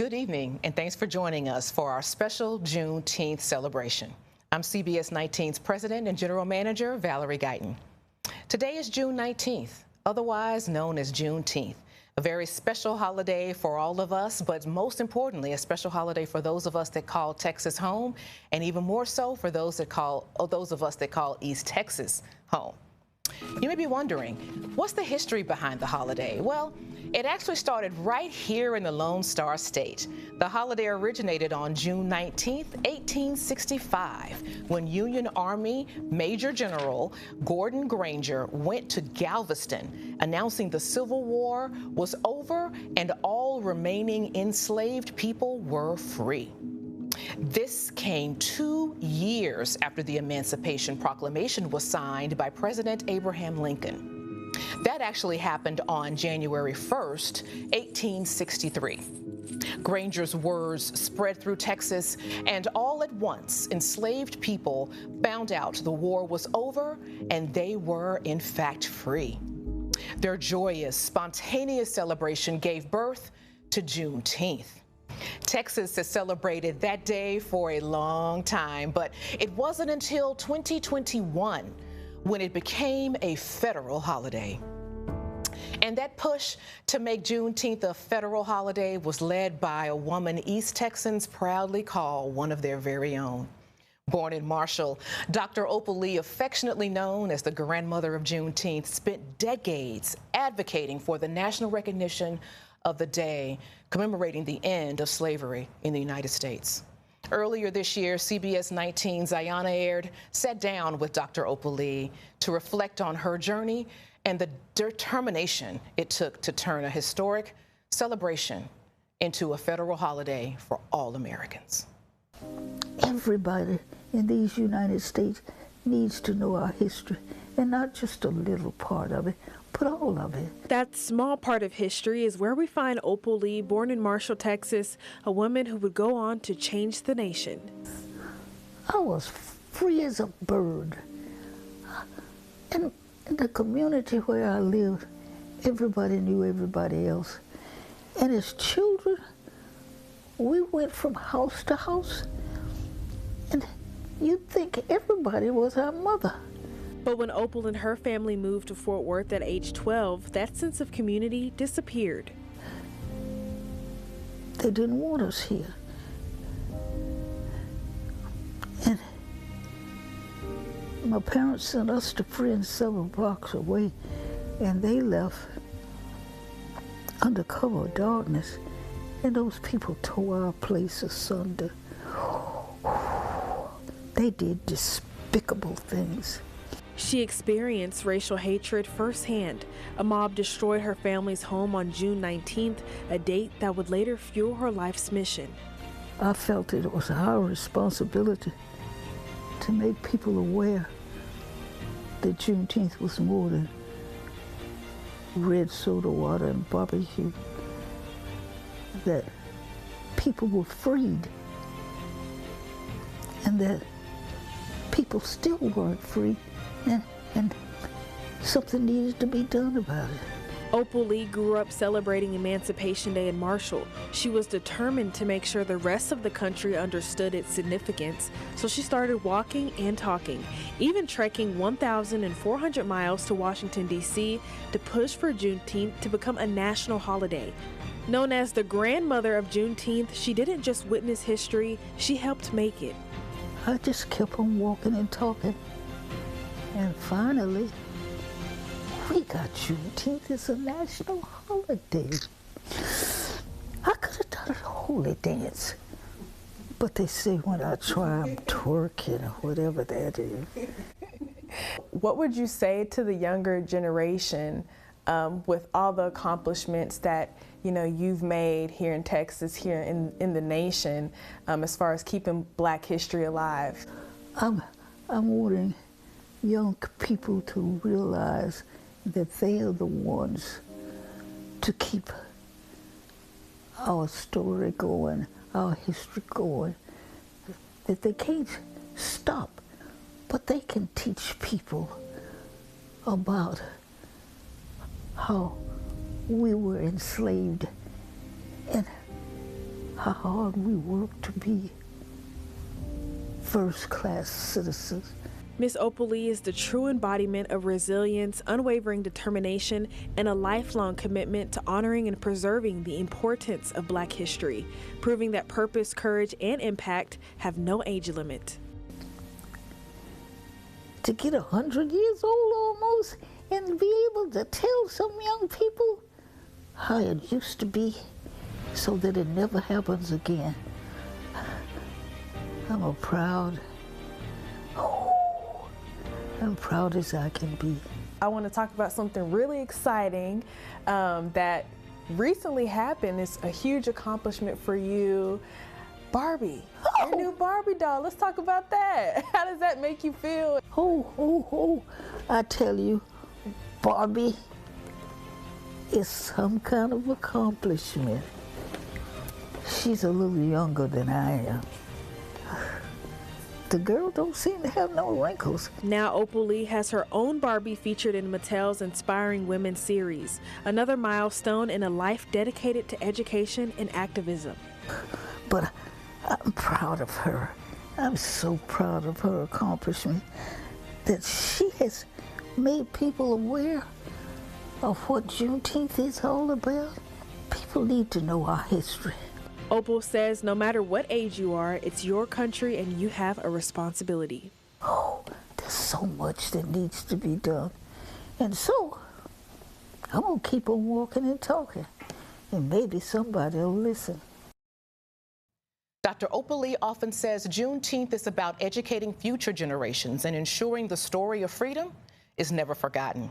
Good evening, and thanks for joining us for our special Juneteenth celebration. I'm CBS19's President and General Manager, Valerie Guyton. Today is June 19th, otherwise known as Juneteenth, a very special holiday for all of us, but most importantly, a special holiday for those of us that call Texas home, and even more so for those of us that call East Texas home. You may be wondering, what's the history behind the holiday? Well, it actually started right here in the Lone Star State. The holiday originated on June 19th, 1865, when Union Army Major General Gordon Granger went to Galveston, announcing the Civil War was over and all remaining enslaved people were free. This came 2 years after the Emancipation Proclamation was signed by President Abraham Lincoln. That actually happened on January 1st, 1863. Granger's words spread through Texas, and all at once, enslaved people found out the war was over and they were, in fact, free. Their joyous, spontaneous celebration gave birth to Juneteenth. Texas has celebrated that day for a long time, but it wasn't until 2021 when it became a federal holiday. And that push to make Juneteenth a federal holiday was led by a woman East Texans proudly call one of their very own. Born in Marshall, Dr. Opal Lee, affectionately known as the grandmother of Juneteenth, spent decades advocating for the national recognition of the day commemorating the end of slavery in the United States. Earlier this year, CBS19's Ayanna Aird sat down with Dr. Opal Lee to reflect on her journey and the determination it took to turn a historic celebration into a federal holiday for all Americans. Everybody in these United States needs to know our history, and not just a little part of it, but all of it. That small part of history is where we find Opal Lee, born in Marshall, Texas, a woman who would go on to change the nation. I was free as a bird. And in the community where I lived, everybody knew everybody else. And as children, we went from house to house, and you'd think everybody was our mother. But when Opal and her family moved to Fort Worth at age 12, that sense of community disappeared. They didn't want us here. And my parents sent us to friends several blocks away, and they left under cover of darkness, and those people tore our place asunder. They did despicable things. She experienced racial hatred firsthand. A mob destroyed her family's home on June 19th, a date that would later fuel her life's mission. I felt it was our responsibility to make people aware that Juneteenth was more than red soda water and barbecue, that people were freed, and that people still weren't free. And something needed to be done about it. Opal Lee grew up celebrating Emancipation Day in Marshall. She was determined to make sure the rest of the country understood its significance, so she started walking and talking, even trekking 1,400 miles to Washington, D.C. to push for Juneteenth to become a national holiday. Known as the grandmother of Juneteenth, she didn't just witness history, she helped make it. I just kept on walking and talking. And finally, we got Juneteenth as a national holiday. I could have done a holy dance, but they say when I try, I'm twerking or whatever that is. What would you say to the younger generation with all the accomplishments that you've made here in Texas, here in the nation, as far as keeping Black history alive? I'm wanting young people to realize that they are the ones to keep our story going, our history going, that they can't stop, but they can teach people about how we were enslaved and how hard we work to be first-class citizens. Miss Opal Lee is the true embodiment of resilience, unwavering determination, and a lifelong commitment to honoring and preserving the importance of Black history, proving that purpose, courage, and impact have no age limit. To get 100 years old almost and be able to tell some young people how it used to be so that it never happens again. I'm proud as I can be. I want to talk about something really exciting that recently happened. It's a huge accomplishment for you. Barbie, your new Barbie doll. Let's talk about that. How does that make you feel? I tell you, Barbie is some kind of accomplishment. She's a little younger than I am. The girl don't seem to have no wrinkles. Now Opal Lee has her own Barbie featured in Mattel's Inspiring Women series, another milestone in a life dedicated to education and activism. But I'm proud of her. I'm so proud of her accomplishment that she has made people aware of what Juneteenth is all about. People need to know our history. Opal says no matter what age you are, it's your country and you have a responsibility. There's so much that needs to be done. And so, I'm gonna keep on walking and talking, and maybe somebody will listen. Dr. Opal Lee often says Juneteenth is about educating future generations and ensuring the story of freedom is never forgotten.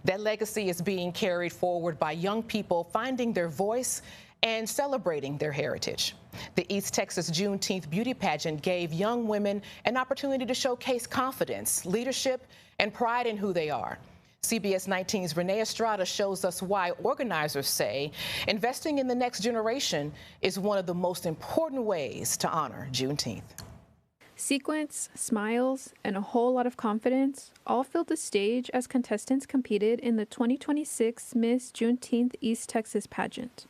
That legacy is being carried forward by young people finding their voice and celebrating their heritage. The East Texas Juneteenth beauty pageant gave young women an opportunity to showcase confidence, leadership, and pride in who they are. CBS19's Renee Estrada shows us why organizers say investing in the next generation is one of the most important ways to honor Juneteenth. Sequence, smiles, and a whole lot of confidence all filled the stage as contestants competed in the 2026 Miss Juneteenth East Texas pageant.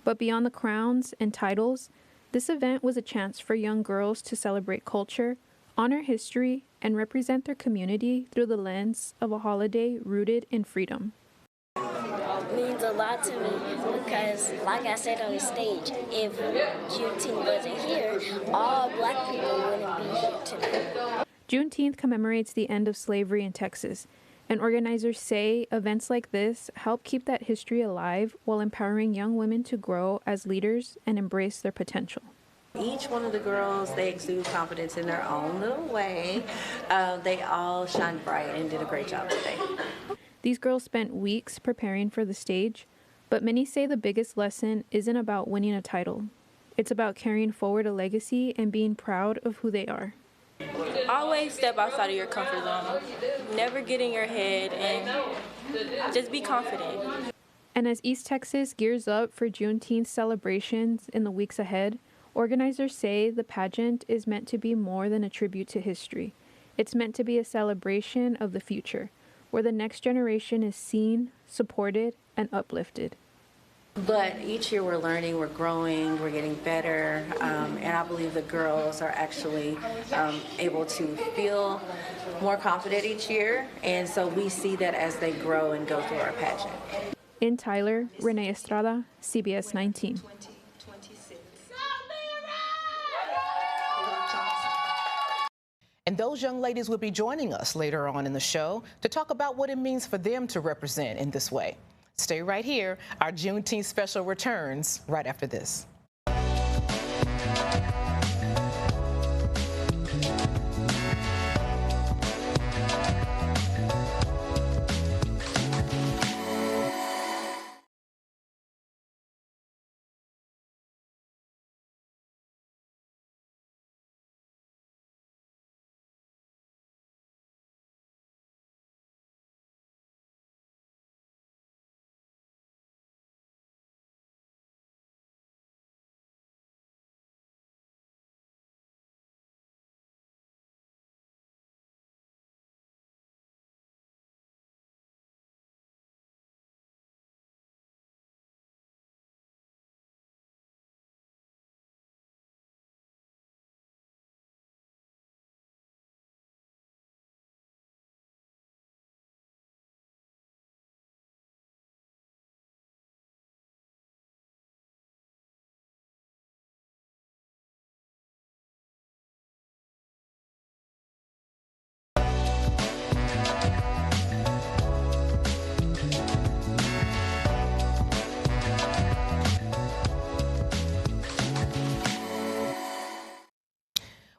But beyond the crowns and titles, this event was a chance for young girls to celebrate culture, honor history, and represent their community through the lens of a holiday rooted in freedom. It means a lot to me because, like I said on the stage, if Juneteenth wasn't here, all Black people wouldn't be here today. Juneteenth commemorates the end of slavery in Texas, and organizers say events like this help keep that history alive while empowering young women to grow as leaders and embrace their potential. Each one of the girls, they exude confidence in their own little way. They all shine bright and did a great job today. These girls spent weeks preparing for the stage, but many say the biggest lesson isn't about winning a title. It's about carrying forward a legacy and being proud of who they are. Always step outside of your comfort zone. Never get in your head and just be confident. And as East Texas gears up for Juneteenth celebrations in the weeks ahead, organizers say the pageant is meant to be more than a tribute to history. It's meant to be a celebration of the future, where the next generation is seen, supported, and uplifted. But each year we're learning, we're growing, we're getting better, and I believe the girls are actually able to feel more confident each year, and so we see that as they grow and go through our pageant. In Tyler, Renee Estrada, CBS 19. And those young ladies will be joining us later on in the show to talk about what it means for them to represent in this way. Stay right here. Our Juneteenth special returns right after this.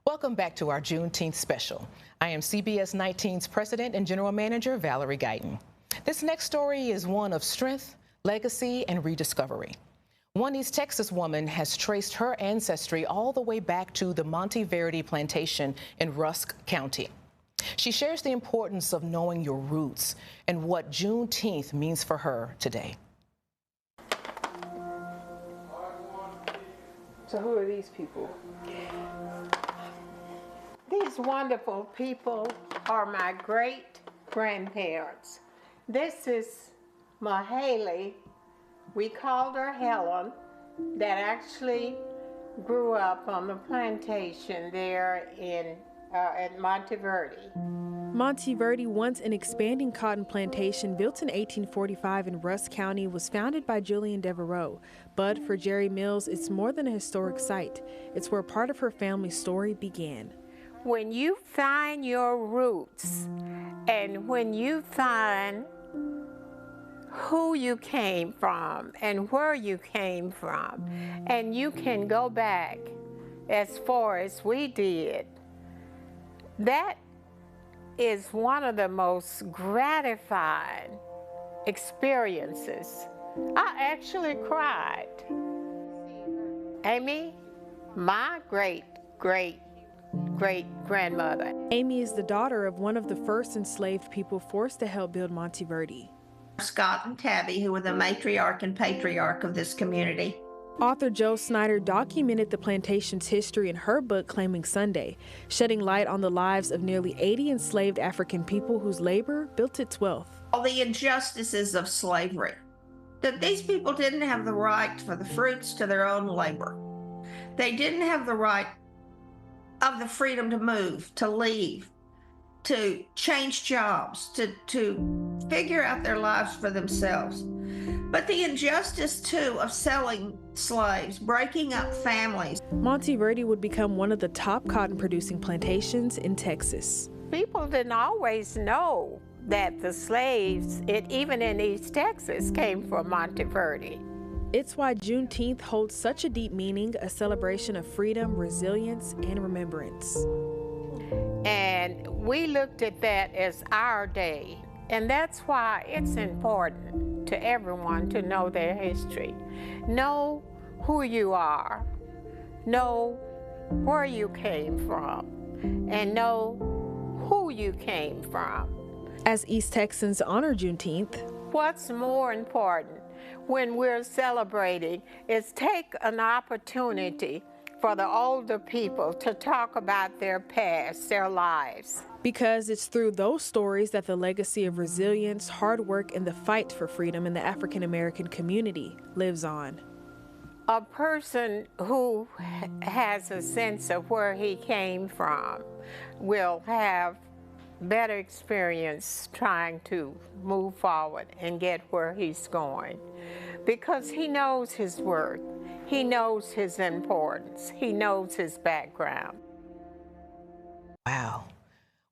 Welcome back to our Juneteenth special. I am CBS 19's President and General Manager, Valerie Guyton. This next story is one of strength, legacy, and rediscovery. One East Texas woman has traced her ancestry all the way back to the Monteverde plantation in Rusk County. She shares the importance of knowing your roots and what Juneteenth means for her today. So who are these people? These wonderful people are my great-grandparents. This is Mahaley. We called her Helen, that actually grew up on the plantation there at Monteverde. Monteverde, once an expanding cotton plantation built in 1845 in Rusk County, was founded by Julian Devereaux. But for Jerry Mills, it's more than a historic site. It's where part of her family's story began. When you find your roots and when you find who you came from and where you came from, and you can go back as far as we did, that is one of the most gratifying experiences. I actually cried. Amy, my great-great-great-grandmother. Amy is the daughter of one of the first enslaved people forced to help build Monteverde. Scott and Tabby, who were the matriarch and patriarch of this community. Author Joe Snyder documented the plantation's history in her book, Claiming Sunday, shedding light on the lives of nearly 80 enslaved African people whose labor built its wealth. All the injustices of slavery, that these people didn't have the right for the fruits to their own labor. They didn't have the right of the freedom to move, to leave, to change jobs, to figure out their lives for themselves. But the injustice, too, of selling slaves, breaking up families. Monteverde would become one of the top cotton-producing plantations in Texas. People didn't always know that the slaves, even in East Texas, came from Monteverde. It's why Juneteenth holds such a deep meaning, a celebration of freedom, resilience, and remembrance. And we looked at that as our day. And that's why it's important to everyone to know their history. Know who you are. Know where you came from. And know who you came from. As East Texans honor Juneteenth, what's more important when we're celebrating is take an opportunity for the older people to talk about their past, their lives. Because it's through those stories that the legacy of resilience, hard work, and the fight for freedom in the African American community lives on. A person who has a sense of where he came from will have better experience trying to move forward and get where he's going, because he knows his worth. He knows his importance. He knows his background. Wow.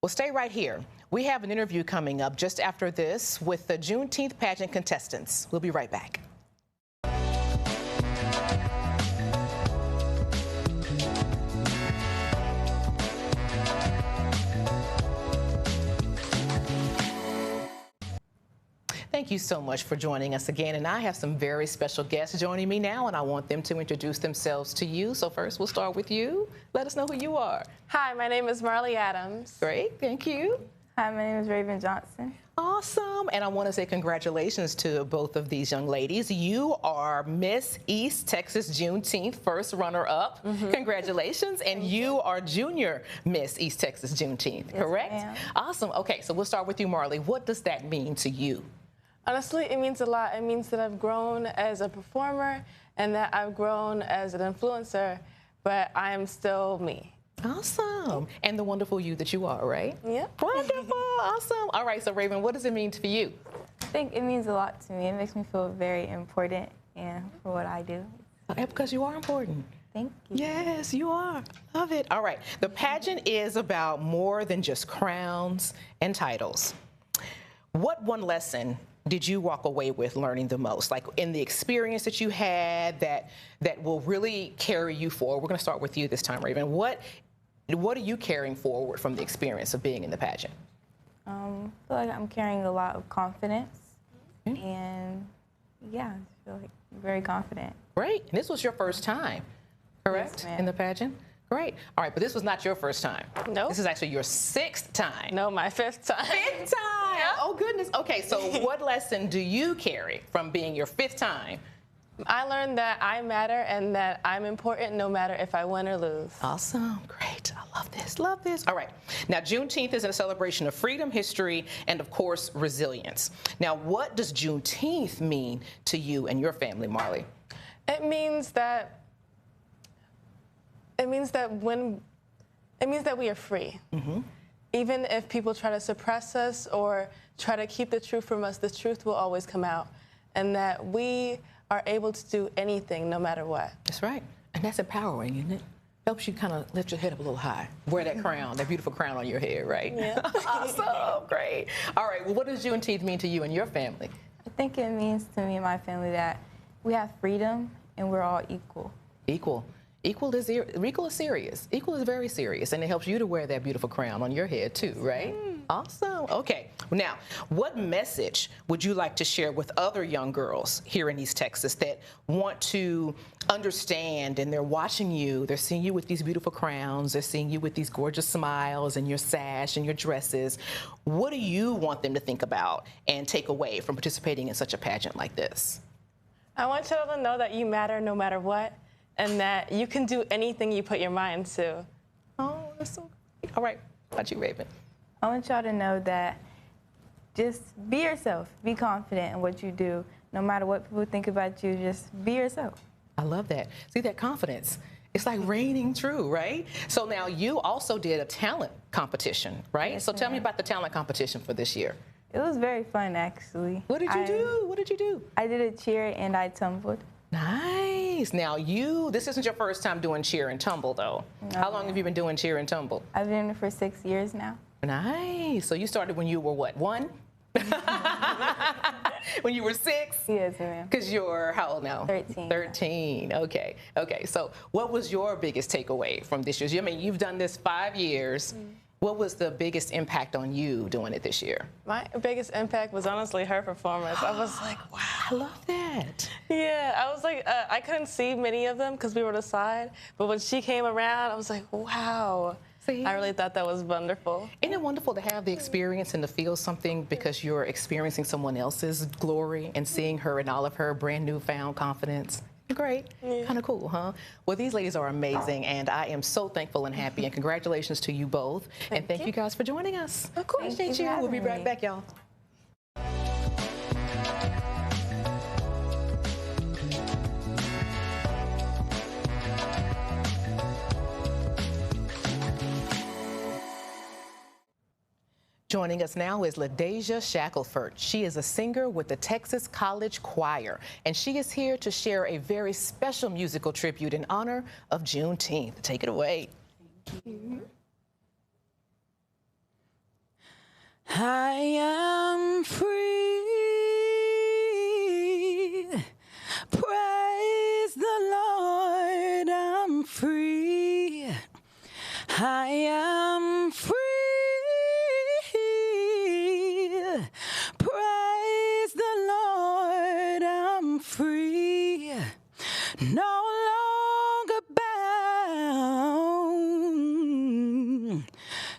Well, stay right here. We have an interview coming up just after this with the Juneteenth pageant contestants. We'll be right back. Thank you so much for joining us again. And I have some very special guests joining me now, and I want them to introduce themselves to you. So first, we'll start with you. Let us know who you are. Hi, my name is Marley Adams. Great, thank you. Hi, my name is Raven Johnson. Awesome. And I want to say congratulations to both of these young ladies. You are Miss East Texas Juneteenth first runner-up. Congratulations. And you are Junior Miss East Texas Juneteenth, correct? Ma'am. Awesome. Okay, so we'll start with you, Marley. What does that mean to you? Honestly, it means a lot. It means that I've grown as a performer and that I've grown as an influencer, but I am still me. Awesome. And the wonderful you that you are, right? Yep. Wonderful. Awesome. All right, so Raven, what does it mean for you? I think it means a lot to me. It makes me feel very important for what I do. Because you are important. Thank you. Yes, you are. Love it. All right. The pageant is about more than just crowns and titles. What one lesson did you walk away with learning the most, like in the experience that you had that will really carry you forward? We're going to start with you this time, Raven. What What are you carrying forward from the experience of being in the pageant? I feel like I'm carrying a lot of confidence, and yeah, I feel like very confident. Great. And this was your first time, correct, Yes, ma'am. in the pageant? Great. All right, but this was not your first time. No. This is actually your 6th time. No, my 5th time. 5th time. Yeah. Oh, goodness. Okay, so what lesson do you carry from being your 5th time? I learned that I matter and that I'm important no matter if I win or lose. Awesome. Great. I love this. Love this. All right. Now, Juneteenth is a celebration of freedom, history, and, of course, resilience. Now, what does Juneteenth mean to you and your family, Marley? It means that we are free. Mm-hmm. Even if people try to suppress us or try to keep the truth from us, the truth will always come out. And that we are able to do anything no matter what. That's right. And that's empowering, isn't it? Helps you kind of lift your head up a little high. Wear that crown, that beautiful crown on your head, right? Yeah. Awesome. Great. All right. Well, what does Juneteenth mean to you and your family? I think it means to me and my family that we have freedom and we're all equal. Equal. Equal is serious. Equal is very serious, and it helps you to wear that beautiful crown on your head too, right? Awesome. Okay. Now, what message would you like to share with other young girls here in East Texas that want to understand, and they're watching you, they're seeing you with these beautiful crowns, they're seeing you with these gorgeous smiles and your sash and your dresses. What do you want them to think about and take away from participating in such a pageant like this? I want y'all to know that you matter no matter what, and that you can do anything you put your mind to. Oh, that's so great. All right. How about you, Raven? I want y'all to know that just be yourself. Be confident in what you do. No matter what people think about you, just be yourself. I love that. See, that confidence. It's like reigning true, right? So now you also did a talent competition, right? Yes, so tell me ma'am. about the talent competition for this year. It was very fun, actually. What did you do? What did you do? I did a cheer and I tumbled. Nice. Now this isn't your first time doing cheer and tumble, though. No, How long have you been doing cheer and tumble? I've been doing it for 6 years now. Nice. So you started when you were what, 1? When you were 6? Yes, ma'am. Because you're how old now? 13. 13. Okay. Okay. So what was your biggest takeaway from this year? I mean, you've done this 5 years. What was the biggest impact on you doing it this year? My biggest impact was honestly her performance. I was like, wow. I love that. Yeah, I was like, I couldn't see many of them because we were on the side, but when she came around, I was like, wow. See? I really thought that was wonderful. Isn't it wonderful to have the experience and to feel something because you're experiencing someone else's glory and seeing her in all of her brand new found confidence? Great. Yeah. Kind of cool, huh? Well, these ladies are amazing, and I am so thankful and happy, and congratulations to you both. And thank you guys for joining us. Of course. Appreciate you. We'll be right back, y'all. Joining us now is LaDeja Shackelford. She is a singer with the Texas College Choir, and she is here to share a very special musical tribute in honor of Juneteenth. Take it away. Thank you. I am free. Praise the Lord, I'm free. I am free. Praise the Lord, I'm free. No longer bound.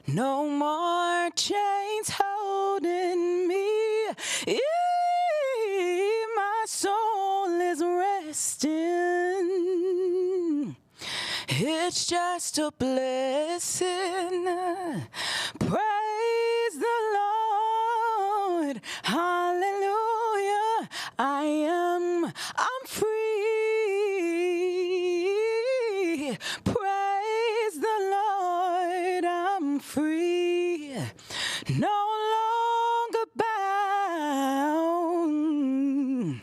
No more chains holding me. My soul is resting. It's just a blessing. Praise the Lord. Hallelujah. I'm free. Praise the Lord. I'm free. No longer bound.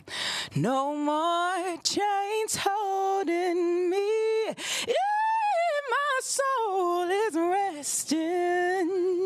No more chains holding me. My soul is resting.